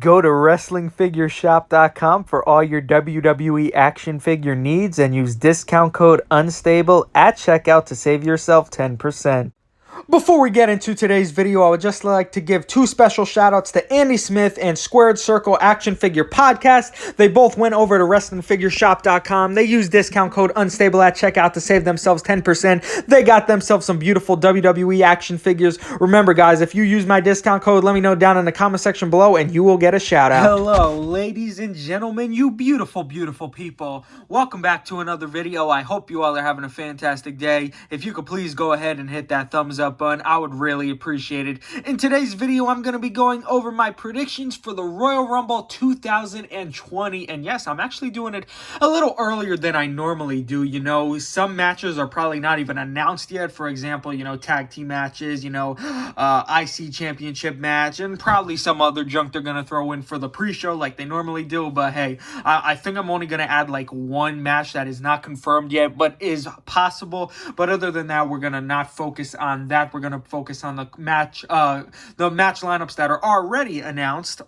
Go to WrestlingFigureShop.com for all your WWE action figure needs and use discount code UNSTABLE at checkout to save yourself 10%. Before we get into today's video, I would just like to give two special shout-outs to Andy Smith and Squared Circle Action Figure Podcast. They both went over to WrestlingFigureShop.com. They used discount code UNSTABLE at checkout to save themselves 10%. They got themselves some beautiful WWE action figures. Remember, guys, if you use my discount code, let me know down in the comment section below, and you will get a shout-out. Hello, ladies and gentlemen, you beautiful, beautiful people. Welcome back to another video. I hope you all are having a fantastic day. If you could please go ahead and hit that thumbs up button, I would really appreciate it. In today's video, I'm going to be going over my predictions for the Royal Rumble 2020. And yes, I'm actually doing it a little earlier than I normally do. You know, some matches are probably not even announced yet. For example, you know, tag team matches, you know, IC championship match, and probably some other junk they're going to throw in for the pre-show like they normally do. But hey, I think I'm only going to add like one match that is not confirmed yet, but is possible. But other than that, we're going to not focus on that. We're going to focus on the match lineups that are already announced.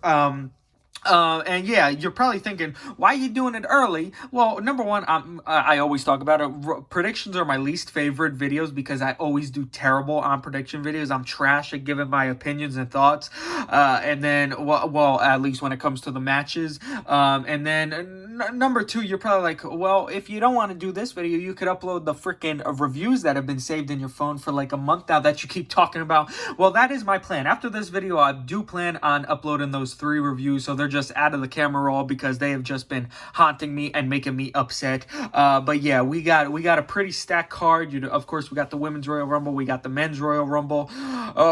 And yeah, you're probably thinking, why are you doing it early? Well, number one, I always talk about it. Predictions are my least favorite videos because I always do terrible on prediction videos. I'm trash at giving my opinions and thoughts. And then, well, at least when it comes to the matches. And then number two, you're probably like, well, if you don't want to do this video, you could upload the freaking reviews that have been saved in your phone for like a month now that you keep talking about. Well, that is my plan. After this video, I do plan on uploading those 3 reviews. So they're just out of the camera roll because they have just been haunting me and making me upset. But yeah, we got a pretty stacked card. You know, of course, we got the Women's Royal Rumble, we got the Men's Royal Rumble.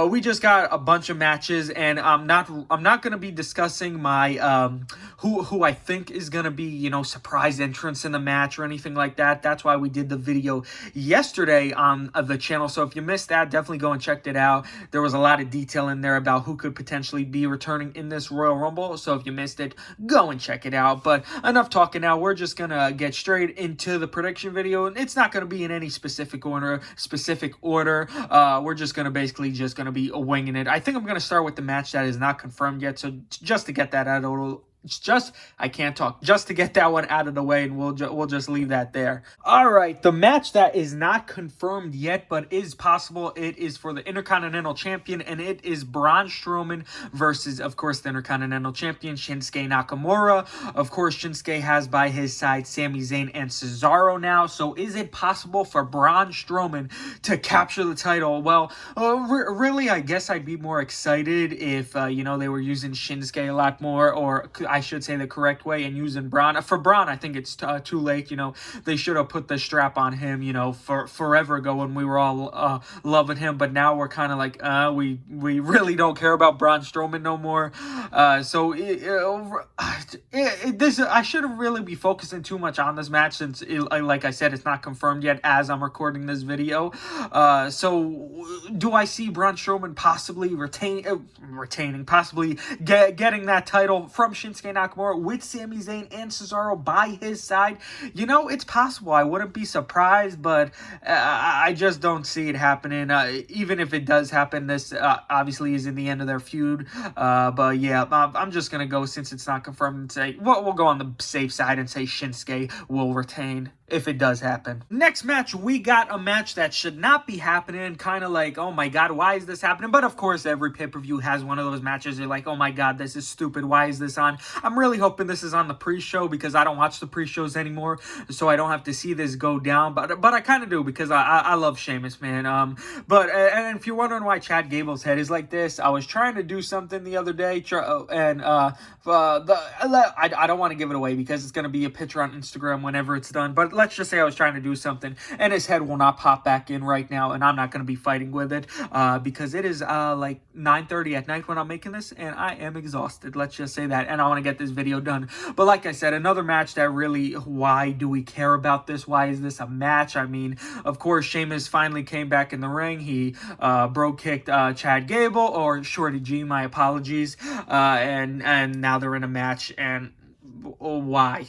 We just got a bunch of matches, and I'm not going to be discussing my who I think is going to be, you know, surprise entrance in the match or anything like that. That's why we did the video yesterday on the channel. So if you missed that, definitely go and check it out. There was a lot of detail in there about who could potentially be returning in this Royal Rumble. So if you missed it, go and check it out. But enough talking now. We're just going to get straight into the prediction video. And it's not going to be in any specific order. We're just going to basically just going to be winging it. I think I'm going to start with the match that is not confirmed yet. So just to get that out of just to get that one out of the way, and we'll just leave that there. All right, the match that is not confirmed yet but is possible, it is for the Intercontinental Champion, and it is Braun Strowman versus, of course, the Intercontinental Champion Shinsuke Nakamura. Of course, Shinsuke has by his side Sami Zayn and Cesaro now. So is it possible for Braun Strowman to capture the title? Well, really, I guess I'd be more excited if you know, they were using Shinsuke a lot more, or I should say the correct way, and using Braun. For Braun, I think it's too late. You know, they should have put the strap on him, you know, forever ago when we were all loving him. But now we're kind of like, we really don't care about Braun Strowman no more. So I shouldn't really be focusing too much on this match since, like I said, it's not confirmed yet as I'm recording this video. So do I see Braun Strowman possibly possibly getting that title from Shinsuke Nakamura with Sami Zayn and Cesaro by his side? You know, it's possible. I wouldn't be surprised, but I just don't see it happening. Even if it does happen, this obviously is in the end of their feud. But yeah, I'm just going to go, since it's not confirmed, and say, we'll go on the safe side and say Shinsuke will retain if it does happen. Next match, we got a match that should not be happening. Kind of like, oh my god, why is this happening? But of course, every pay-per-view has one of those matches. You're like, oh my god, this is stupid. Why is this on? I'm really hoping this is on the pre-show because I don't watch the pre-shows anymore, so I don't have to see this go down. But I kind of do because I love Sheamus, man. But if you're wondering why Chad Gable's head is like this, I was trying to do something the other day, and I don't want to give it away because it's going to be a picture on Instagram whenever it's done. But let's just say I was trying to do something and his head will not pop back in right now, and I'm not going to be fighting with it because it is like 9:30 at night when I'm making this, and I am exhausted. Let's just say that, and I want to get this video done. But like I said, another match that really, why do we care about this? Why is this a match? I mean, of course, Sheamus finally came back in the ring. He bro-kicked Chad Gable, or Shorty G, my apologies, and now they're in a match, and why?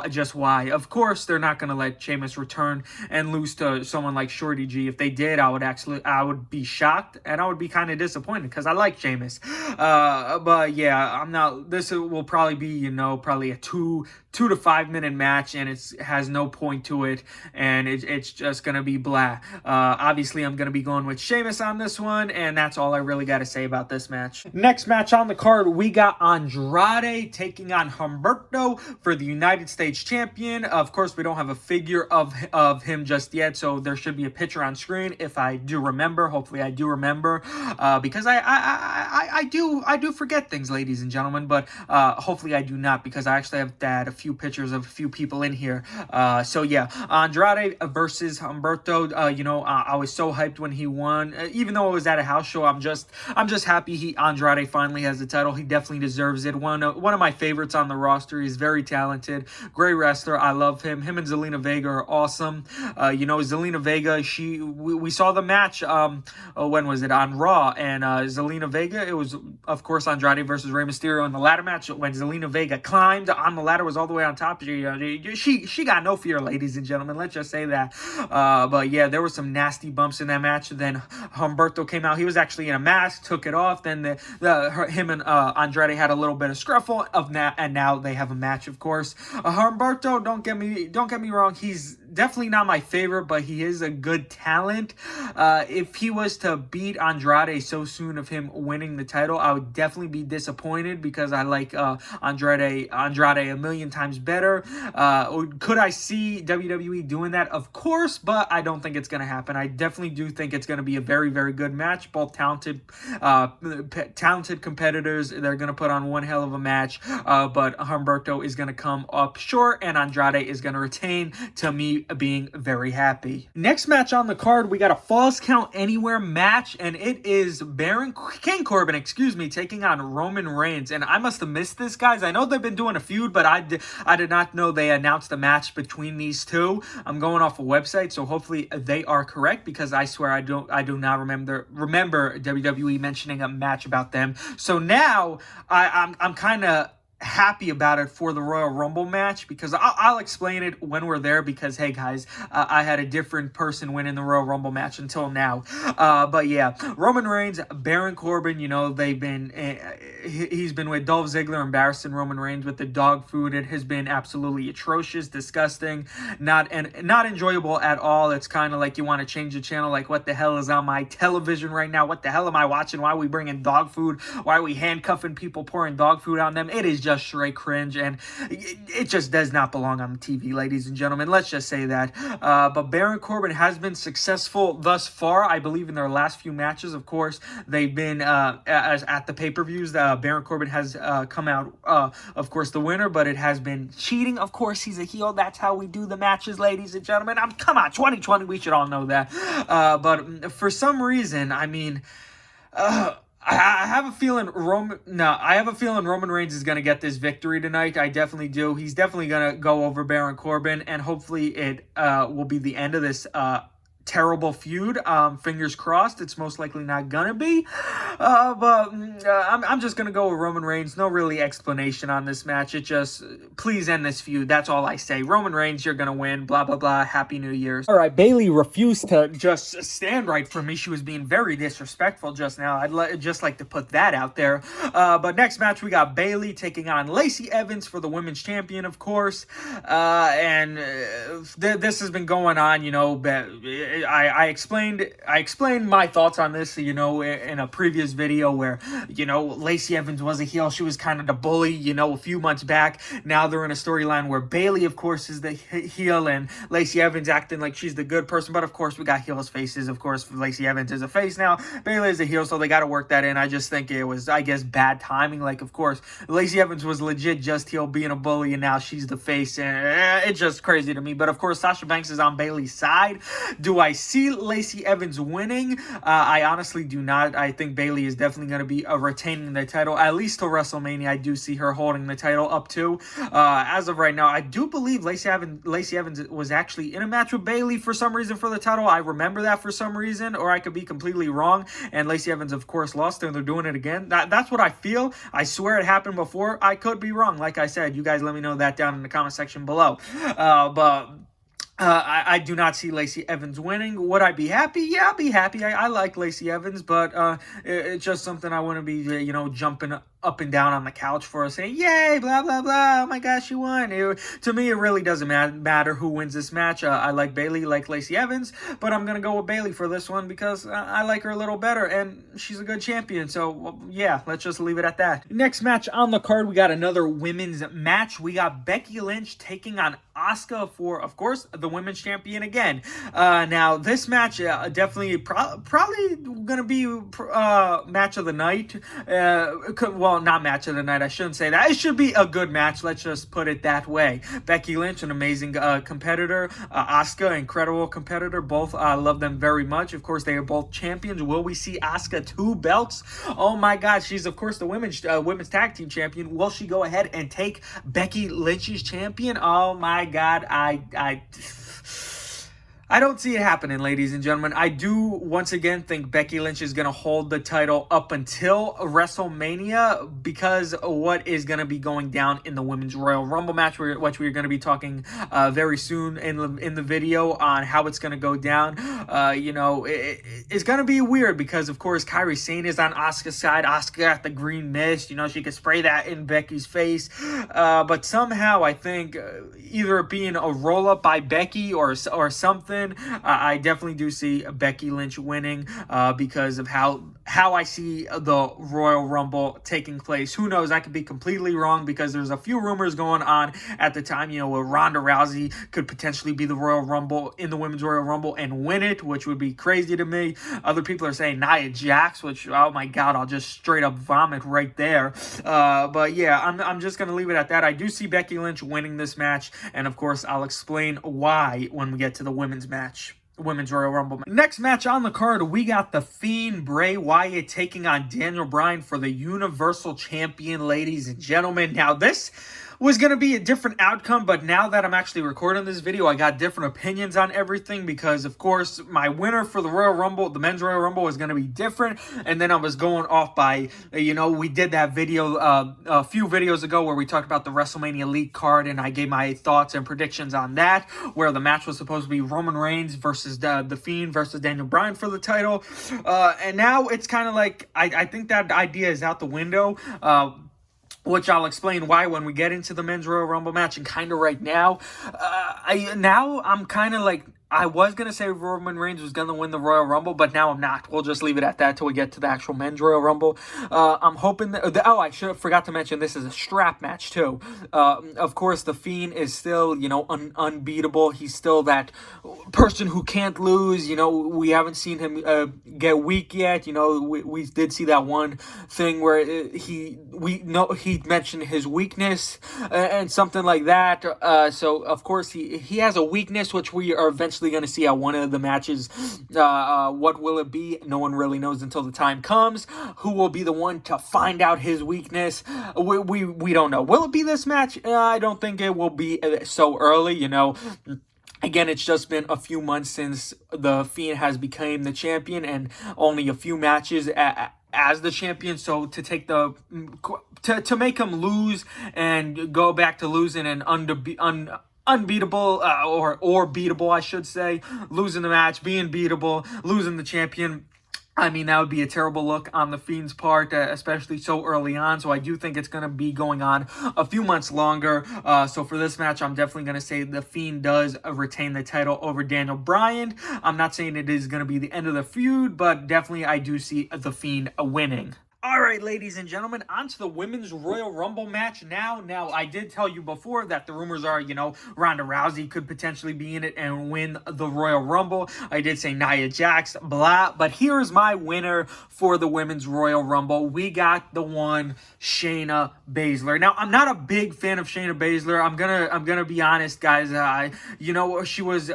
Just why? Of course, they're not going to let Sheamus return and lose to someone like Shorty G. If they did, I would be shocked and I would be kind of disappointed because I like Sheamus. But yeah, I'm not. This will probably be, probably a 2 to 5 minute match, and it has no point to it, and it's just gonna be blah. Obviously, I'm gonna be going with Sheamus on this one, and that's all I really got to say about this match. Next match on the card, we got Andrade taking on Humberto for the United States champion. Of course, we don't have a figure of him just yet, so there should be a picture on screen if I do remember. Hopefully, I do remember because I do forget things, ladies and gentlemen. But hopefully, I do not, because I actually have a few pictures of a few people in here. So yeah, Andrade versus Humberto. I was so hyped when he won, even though it was at a house show. I'm just happy Andrade finally has the title. He definitely deserves it. One of my favorites on the roster. He's very talented, great wrestler. I love him. Him and Zelina Vega are awesome. Zelina Vega, we saw the match. When was it? On Raw, and Zelina Vega. It was, of course, Andrade versus Rey Mysterio in the ladder match. When Zelina Vega climbed on the ladder, was all the way on top. She got no fear, ladies and gentlemen. Let's just say that. But yeah, there were some nasty bumps in that match. Then Humberto came out. He was actually in a mask, took it off. Then him and Andrade had a little bit of scruffle and now they have a match. Of course, Humberto, don't get me wrong. He's definitely not my favorite, but he is a good talent. If he was to beat Andrade so soon of him winning the title, I would definitely be disappointed, because I like Andrade a million times better. Could I see WWE doing that? Of course, but I don't think it's going to happen. I definitely do think it's going to be a very, very good match. Both talented competitors. They're going to put on one hell of a match, but Humberto is going to come up short, and Andrade is going to retain, to me being very happy. Next match on the card, we got a Falls Count Anywhere match, and it is King Corbin, taking on Roman Reigns. And I must have missed this, guys. I know they've been doing a feud, but I did not know they announced a match between these two. I'm going off a website, so hopefully they are correct, because I swear I do not remember WWE mentioning a match about them. So now I'm kind of happy about it for the Royal Rumble match, because I'll explain it when we're there, because hey guys, I had a different person win in the Royal Rumble match until now. But yeah, Roman Reigns, Baron Corbin, he's been with Dolph Ziggler, embarrassing Roman Reigns with the dog food. It has been absolutely atrocious, disgusting, not enjoyable at all. It's kind of like you want to change the channel, like what the hell is on my television right now? What the hell am I watching? Why are we bringing dog food? Why are we handcuffing people, pouring dog food on them? It is just straight cringe, and it just does not belong on the TV, ladies and gentlemen. Let's just say that. But Baron Corbin has been successful thus far. I believe in their last few matches, of course, they've been at the pay-per-views. Baron Corbin has come out, of course, the winner, but it has been cheating. Of course, he's a heel. That's how we do the matches, ladies and gentlemen. Come on, 2020, we should all know that. But for some reason, I have a feeling Roman Reigns is going to get this victory tonight. I definitely do. He's definitely going to go over Baron Corbin, and hopefully it will be the end of this terrible feud. Fingers crossed. It's most likely not gonna be, but I'm just gonna go with Roman Reigns. No really explanation on this match. It just, please end this feud. That's all I say. Roman Reigns, you're gonna win. Blah blah blah. Happy New Year's. All right, Bayley refused to just stand right for me. She was being very disrespectful just now. I'd just like to put that out there. But next match, we got Bayley taking on Lacey Evans for the women's champion, of course. And this has been going on, I explained my thoughts on this, in a previous video where, Lacey Evans was a heel. She was kind of the bully, a few months back. Now they're in a storyline where Bayley, of course, is the heel, and Lacey Evans acting like she's the good person. But of course, we got heels faces. Of course, Lacey Evans is a face now. Bayley is a heel, so they got to work that in. I just think it was, bad timing. Like, of course, Lacey Evans was legit just heel being a bully, and now she's the face, and it's just crazy to me. But of course, Sasha Banks is on Bayley's side. Do I I see Lacey Evans winning? I honestly do not. I think Bayley is definitely going to be retaining the title, at least till WrestleMania. I do see her holding the title up to. As of right now, I do believe Lacey Evans was actually in a match with Bayley for some reason for the title. I remember that for some reason, or I could be completely wrong. And Lacey Evans, of course, lost, and they're doing it again. That's what I feel. I swear it happened before. I could be wrong. Like I said, you guys let me know that down in the comment section below. I do not see Lacey Evans winning. Would I be happy? Yeah, I'll be happy. I like Lacey Evans, but it's just something I wouldn't be, jumping up and down on the couch for, saying, yay, blah, blah, blah, oh my gosh, you won. To me, it really doesn't matter who wins this match. I like Bayley, like Lacey Evans, but I'm going to go with Bayley for this one because I like her a little better, and she's a good champion. So, well, yeah, let's just leave it at that. Next match on the card, we got another women's match. We got Becky Lynch taking on Asuka for, of course, the women's champion again. Now, this match definitely probably going to be match of the night. Well, not match of the night. I shouldn't say that. It should be a good match. Let's just put it that way. Becky Lynch, an amazing competitor. Asuka, incredible competitor. Both love them very much. Of course, they are both champions. Will we see Asuka 2 belts? Oh my God, she's of course the women's tag team champion. Will she go ahead and take Becky Lynch's champion? Oh my God, I don't see it happening, ladies and gentlemen. I do, once again, think Becky Lynch is going to hold the title up until WrestleMania because of what is going to be going down in the Women's Royal Rumble match, which we're going to be talking very soon in the video on how it's going to go down. It's going to be weird because, of course, Kairi Sane is on Asuka's side. Asuka got the green mist. She could spray that in Becky's face. But somehow, I think either it being a roll-up by Becky or something, I definitely do see Becky Lynch winning because of how I see the Royal Rumble taking place. Who knows? I could be completely wrong because there's a few rumors going on at the time, where Ronda Rousey could potentially be the Royal Rumble in the Women's Royal Rumble and win it, which would be crazy to me. Other people are saying Nia Jax, which, oh my God, I'll just straight up vomit right there. But yeah, I'm just going to leave it at that. I do see Becky Lynch winning this match, and of course, I'll explain why when we get to the women's Women's Royal Rumble. Next match on the card, we got the Fiend Bray Wyatt taking on Daniel Bryan for the Universal Champion, ladies and gentlemen. Now, this was going to be a different outcome, but now that I'm actually recording this video, I got different opinions on everything because, of course, my winner for the Royal Rumble, the Men's Royal Rumble, was going to be different, and then I was going off by, we did that video a few videos ago where we talked about the WrestleMania Elite card, and I gave my thoughts and predictions on that, where the match was supposed to be Roman Reigns versus the Fiend versus Daniel Bryan for the title, and now it's kind of like, I think that idea is out the window, which I'll explain why when we get into the Men's Royal Rumble match, and kind of right now. I'm kind of like, I was going to say Roman Reigns was going to win the Royal Rumble, but now I'm not. We'll just leave it at that till we get to the actual Men's Royal Rumble. I'm hoping that... I forgot to mention this is a strap match, too. Of course, The Fiend is still, unbeatable. He's still that person who can't lose. We haven't seen him get weak yet. We did see that one thing where he mentioned his weakness and something like that. So, of course, he has a weakness, which we are eventually going to see at one of the matches. What will it be? No one really knows until the time comes. Who will be the one to find out his weakness? We don't know. Will it be this match? I don't think it will be so early, Again, it's just been a few months since the Fiend has become the champion, and only a few matches as the champion. So to take to make him lose and go back to losing and unbeatable or beatable, I should say, losing the match, being beatable, losing the champion. I mean, that would be a terrible look on the Fiend's part, especially so early on. So I do think it's going to be going on a few months longer. So for this match, I'm definitely going to say the Fiend does retain the title over Daniel Bryan. I'm not saying it is going to be the end of the feud, but definitely I do see the Fiend winning. All right, ladies and gentlemen, on to the Women's Royal Rumble match now. Now, I did tell you before that the rumors are, Ronda Rousey could potentially be in it and win the Royal Rumble. I did say Nia Jax, blah. But here's my winner for the Women's Royal Rumble. We got the one, Shayna Baszler. Now, I'm not a big fan of Shayna Baszler. I'm gonna be honest, guys. She was...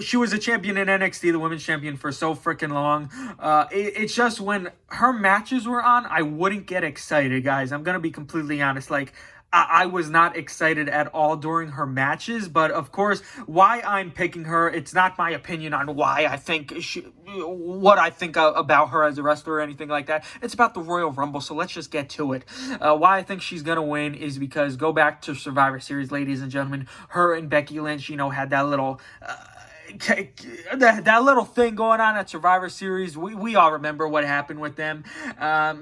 she was a champion in NXT, the women's champion, for so freaking long. It's just when her matches were on, I wouldn't get excited, guys. I'm going to be completely honest. Like, I was not excited at all during her matches, but of course, why I'm picking her, it's not my opinion on why I think what I think about her as a wrestler or anything like that. It's about the Royal Rumble, so let's just get to it. Why I think she's gonna win is because, go back to Survivor Series, ladies and gentlemen, her and Becky Lynch, had that little that little thing going on at Survivor Series. We all remember what happened with them.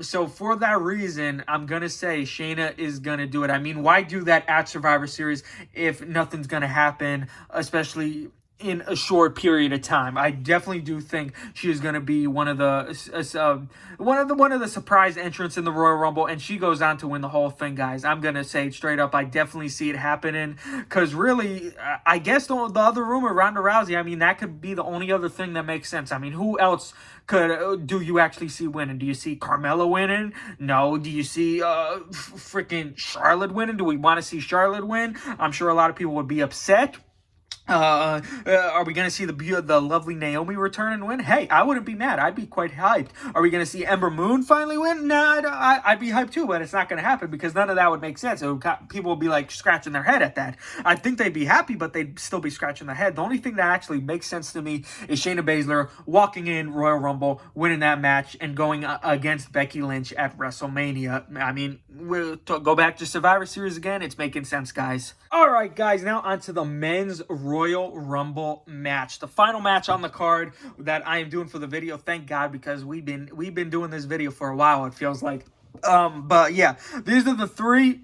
So for that reason, I'm going to say Shayna is going to do it. I mean, why do that at Survivor Series if nothing's going to happen, especially in a short period of time? I definitely do think she is going to be one of the surprise entrants in the Royal Rumble, and she goes on to win the whole thing, guys. I'm going to say it straight up. I definitely see it happening, because really, I guess the other rumor, Ronda Rousey, I mean, that could be the only other thing that makes sense. I mean, who else do you actually see winning? Do you see Carmella winning? No. Do you see freaking Charlotte winning? Do we want to see Charlotte win? I'm sure a lot of people would be upset. Are we going to see the lovely Naomi return and win? Hey, I wouldn't be mad. I'd be quite hyped. Are we going to see Ember Moon finally win? Nah, I'd be hyped too, but it's not going to happen, because none of that would make sense. People would be like scratching their head at that. I think they'd be happy, but they'd still be scratching their head. The only thing that actually makes sense to me is Shayna Baszler walking in Royal Rumble, winning that match, and going against Becky Lynch at WrestleMania. I mean, we'll go back to Survivor Series again. It's making sense, guys. All right, guys, now on to the men's Royal Rumble match, the final match on the card that I am doing for the video. Thank God, because we've been doing this video for a while, it feels like. But yeah, these are the three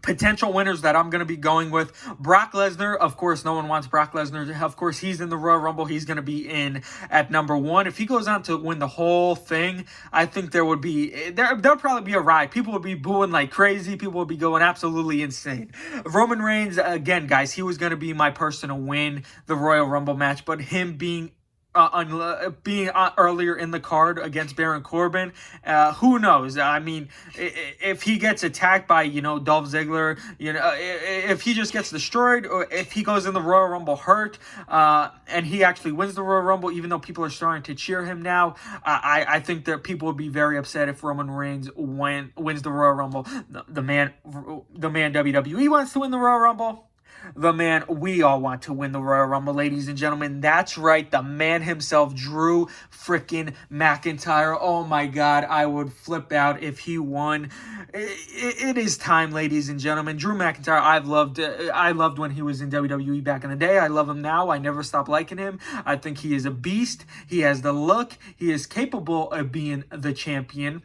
potential winners that I'm going to be going with. Brock Lesnar, of course, no one wants Brock Lesnar. Of course, he's in the Royal Rumble. He's going to be in at number 1. If he goes on to win the whole thing, I think there'll probably be a riot. People will be booing like crazy. People will be going absolutely insane. Roman Reigns, again, guys, he was going to be my person to win the Royal Rumble match, but him being earlier in the card against Baron Corbin, who knows? I mean, if he gets attacked by, Dolph Ziggler, if he just gets destroyed, or if he goes in the Royal Rumble hurt, and he actually wins the Royal Rumble, even though people are starting to cheer him now, I think that people would be very upset if Roman Reigns wins the Royal Rumble. The man WWE wants to win the Royal Rumble. The man we all want to win the Royal Rumble, ladies and gentlemen. That's right, the man himself, Drew freaking McIntyre. Oh my God, I would flip out if he won. It is time, ladies and gentlemen. Drew McIntyre, I loved when he was in WWE back in the day. I love him now. I never stop liking him. I think he is a beast. He has the look. He is capable of being the champion.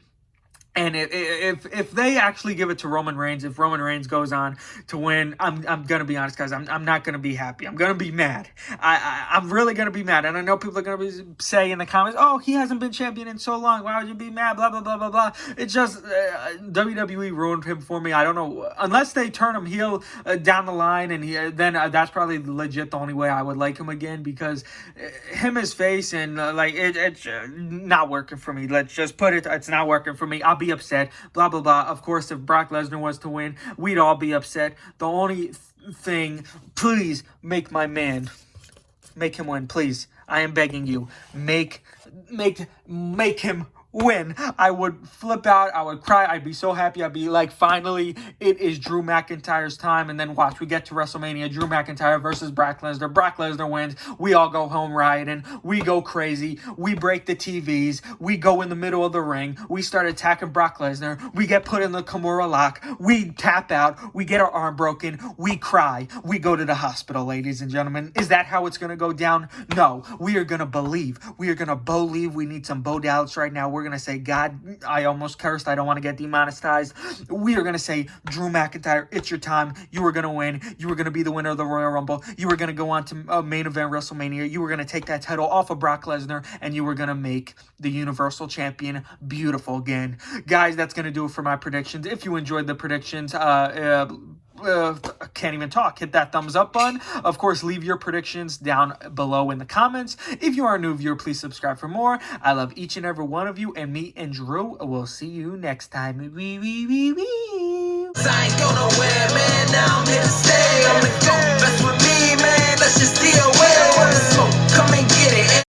And if they actually give it to Roman Reigns, if Roman Reigns goes on to win, I'm going to be honest, guys, I'm not going to be happy. I'm going to be mad. I'm really going to be mad. And I know people are going to be saying in the comments, oh, he hasn't been champion in so long. Why would you be mad? Blah, blah, blah, blah, blah. It's just WWE ruined him for me. I don't know. Unless they turn him heel down the line, and then that's probably legit the only way I would like him again, because him as face and it's not working for me. Let's just put it, it's not working for me. I'll be upset, blah blah blah. Of course, if Brock Lesnar was to win, we'd all be upset. The only thing, please make my man, make him win, please. I am begging you, make him win. I would flip out. I would cry. I'd be so happy. I'd be like, finally, it is Drew McIntyre's time. And then watch, we get to WrestleMania, Drew McIntyre versus Brock Lesnar. Brock Lesnar wins. We all go home rioting. We go crazy. We break the TVs. We go in the middle of the ring. We start attacking Brock Lesnar. We get put in the Kimura lock. We tap out. We get our arm broken. We cry. We go to the hospital, ladies and gentlemen. Is that how it's going to go down? No. We are going to believe. We are going to believe. We need some Bo Dallas right now. We're going to say, God, I almost cursed. I don't want to get demonetized. We are going to say, Drew McIntyre, it's your time. You were going to win. You were going to be the winner of the Royal Rumble. You were going to go on to main event WrestleMania. You were going to take that title off of Brock Lesnar, and you were going to make the Universal Champion beautiful again. Guys, that's going to do it for my predictions. If you enjoyed the predictions, can't even talk. Hit that thumbs up button. Of course, leave your predictions down below in the comments. If you are a new viewer, please subscribe for more. I love each and every one of you, and me and Drew will see you next time. I ain't going nowhere, man. Now I'm here to stay. I'm the GOAT. Best with me, man. Let's just deal